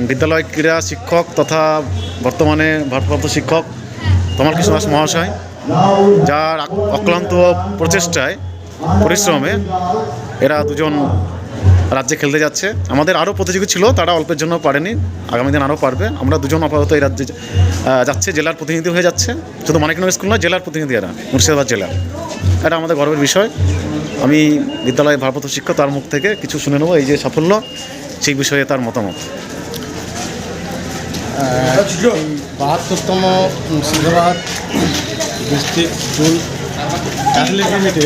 বিদ্যালয় ক্রীড়া শিক্ষক তথা বর্তমানে ভারপ্রাপ্ত শিক্ষক তমাল কৃষ্ণ দাস মহাশয়, যার অক্লান্ত প্রচেষ্টায় পরিশ্রমে এরা দুজন রাজ্যে খেলতে যাচ্ছে। আমাদের আরও প্রতিযোগী ছিল, তারা অল্পের জন্য পারেনি, আগামী দিন আরও পারবে। আমরা দুজন আপাতত এই রাজ্যে যাচ্ছে, জেলার প্রতিনিধি হয়ে যাচ্ছে। শুধু মানিকনগর স্কুল নয়, জেলার প্রতিনিধি এরা, মুর্শিদাবাদ জেলার। এটা আমাদের গর্বের বিষয়। আমি বিদ্যালয়ের ভারপ্রাপ্ত শিক্ষক, তার মুখ থেকে কিছু শুনে নেব, এই যে সাফল্য সেই বিষয়ে তার মতামত। 72তম মুর্শিদাবাদ ডিস্ট্রিক্ট স্কুল অ্যাথলেটিক মিটে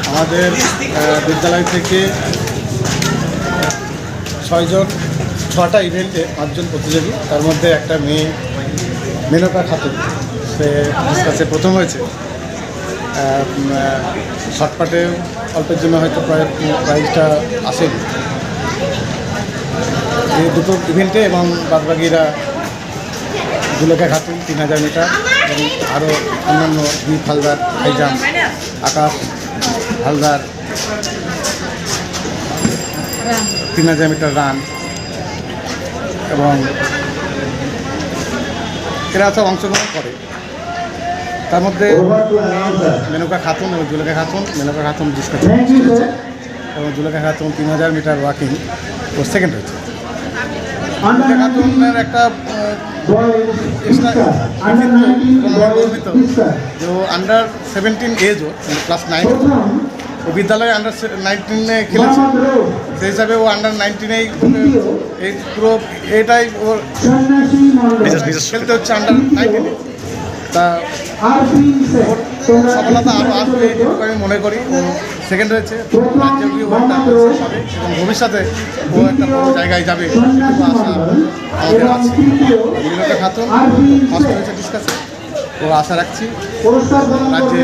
আমাদের বিদ্যালয় থেকে 6টা ইভেন্টে 5জন প্রতিযোগী, তার মধ্যে একটা মেয়ে মেনকা খাতুন, সে ডিসকাসে প্রথম হয়েছে। শর্টপাটে অল্পের জন্য হয়তো প্রাইজটা আসেনি এই দুটো ইভেন্টে, এবং বাদবাকিরা জুলেখা খাতুন 3000 মিটার এবং আরও অন্যান্য দীপ হালদার হাই জাম্প, আকাশ হালদার 3000 মিটার রান, এবং এরা সব অংশগ্রহণ করে। তার মধ্যে মেনকা খাতুন এবং জুলেখা খাতুন, মেনকা খাতুন ডিসকাস করেছে এবং জুলেখা খাতুন 3000 মিটার ওয়াকিং ও সেকেন্ড হয়েছে। জুলেখা খাতুনের একটা গর্বিত যে ও अंडर-17 এজ, ও ক্লাস 9 ও বিদ্যালয়ে अंडर-19 খেলেছে। সেই হিসাবে ও अंडर-19 এই পুরো এটাই ওর খেলতে হচ্ছে अंडर-19। তা ওর সফলতা আরও আসবে আমি মনে করি। ও সেকেন্ড হয়েছে, রাজ্যে ওয়ার্ল্ড পাবে এবং ভবিষ্যতে ও একটা বড় জায়গায় যাবে, এটুকু আশা আমাদের আছে। মেনকা খাতুন ফার্স্ট হয়েছে ডিসকাসে, ও আশা রাখছি রাজ্যে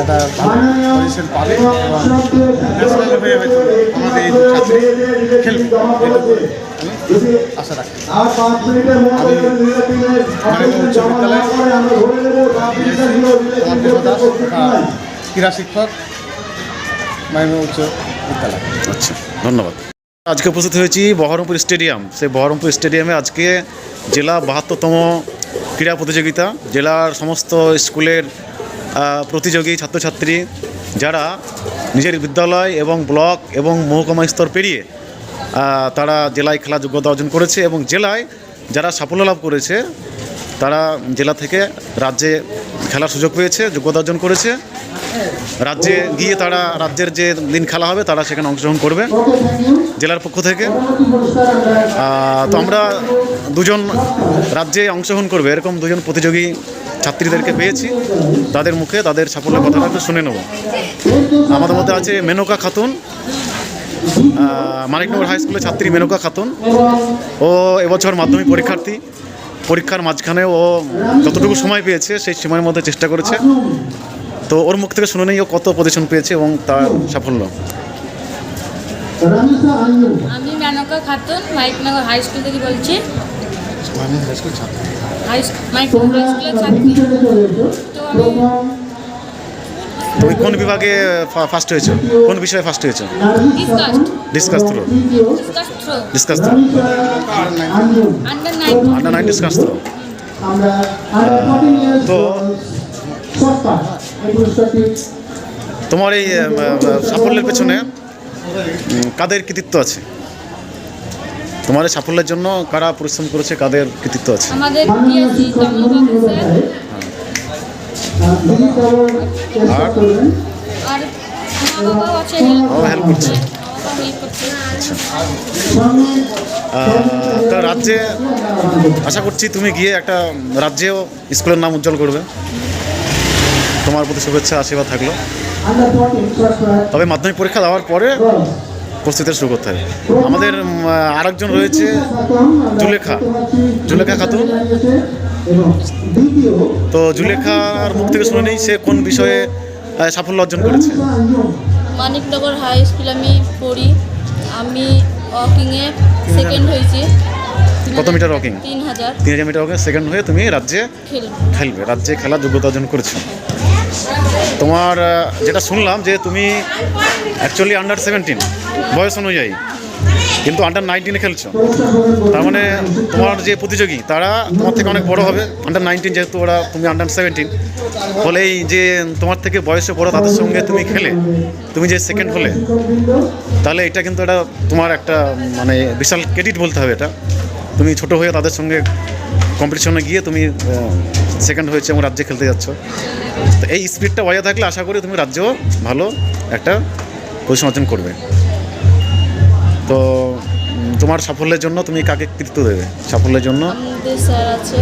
একটা ভালো পজিশন পাবে এবং ন্যাশনাল হয়ে হয়তো আমাদের এই ছাত্রী খেলবে, এটুকু আমি আশা রাখছি। আমি মানিকনগর উচ্চ বিদ্যালয় দাস ক্রীড়া শিক্ষক, মানিকনগর উচ্চ বিদ্যালয়। আচ্ছা, ধন্যবাদ। আজকে উপস্থিত হয়েছি বহরমপুর স্টেডিয়াম। সেই বহরমপুর স্টেডিয়ামে আজকে জেলা 72তম ক্রীড়া প্রতিযোগিতা। জেলার সমস্ত স্কুলের প্রতিযোগী ছাত্রছাত্রী যারা নিজের বিদ্যালয় এবং ব্লক এবং মহকুমা স্তর পেরিয়ে তারা জেলায় খেলার যোগ্যতা অর্জন করেছে, এবং জেলায় যারা সাফল্য লাভ করেছে তারা জেলা থেকে রাজ্যে খেলার সুযোগ পেয়েছে, যোগ্যতা অর্জন করেছে। রাজ্যে গিয়ে তারা রাজ্যের যে দিন খেলা হবে তারা সেখানে অংশগ্রহণ করবে জেলার পক্ষ থেকে। তো আমরা দুজন রাজ্যে অংশগ্রহণ করবে এরকম দুজন প্রতিযোগী ছাত্রীদেরকে পেয়েছি, তাদের মুখে তাদের সাফল্যের কথাটা একটু শুনে নেব। আমাদের মধ্যে আছে মেনকা খাতুন, মানিকনগর হাই স্কুলের ছাত্রী মেনকা খাতুন। ও এবছর মাধ্যমিক পরীক্ষার্থী। পরীক্ষার মাঝখানে ও যতটুকু সময় পেয়েছে সেই সময়ের মধ্যে চেষ্টা করেছে। তো ওর মুখ থেকে শুনে নেই ও কত পজিশন পেয়েছে এবং তার সাফল্য। আমি মেনকা খাতুন, মানিকনগর হাই স্কুল থেকে বলছি। মানিকনগর হাই স্কুলের ছাত্রী। তো কোন বিভাগে ফার্স্ট হয়েছে, কোন বিষয়ে ফার্স্ট হয়েছে? Discus throw. Under nine discus throw. তো তোমার এই সাফল্যের পেছনে কাদের কৃতিত্ব আছে? তোমার এই সাফল্যের জন্য কারা পরিশ্রম করেছে, কাদের কৃতিত্ব আছে? আমাদের টিএসি তমাল বাবু স্যার আর মা বাবা আছে, হেল্প করছে। তা রাজ্যে আশা করছি তুমি গিয়ে একটা রাজ্যেও স্কুলের নাম উজ্জ্বল করবে। তোমার প্রতি শুভেচ্ছা আশীর্বাদ থাকলো। তবে মাধ্যমিক পরীক্ষা দেওয়ার পরে প্রস্তুতি শুরু করতে হবে। আমাদের আরেকজন রয়েছে জুলেখা খাতুন। তো জুলেখার মুখ থেকে শুনে নেই সে কোন বিষয়ে সাফল্য অর্জন করেছে। মানিকনগর হাই স্কুল আমি পড়ি। আমি ওয়াকিংয়ে সেকেন্ড হয়েছি। কত metre walking? 3000 metre walking second হয়ে তুমি রাজ্যে খেলবে, রাজ্যে খেলার যোগ্যতা অর্জন করেছো। তোমার যেটা শুনলাম যে তুমি অ্যাকচুয়ালি अंडर-17 বয়স অনুযায়ী কিন্তু আন্ডার 19 খেলছো, তার মানে তোমার যে প্রতিযোগী তারা তোমার থেকে অনেক বড় হবে। আন্ডার 19 যেহেতু ওরা, তুমি আন্ডার 17, ফলে এই যে তোমার থেকে বয়সে বড় তাদের সঙ্গে তুমি খেলে তুমি যে সেকেন্ড হলে, তাহলে এটা কিন্তু এটা তোমার একটা মানে বিশাল ক্রেডিট বলতে হবে এটা। তুমি ছোট হয়ে তাদের সঙ্গে কম্পিটিশনে গিয়ে তুমি সেকেন্ড হয়েছে এবং রাজ্যে খেলতে যাচ্ছ। তো এই স্পিডটা বজায় থাকলে আশা করি তুমি রাজ্যেও ভালো একটা পজিশন অর্জন করবে। তো তোমার সাফল্যের জন্য তুমি কাকে কৃতিত্ব দেবে সাফল্যের জন্য? আমাদের স্যার আছে,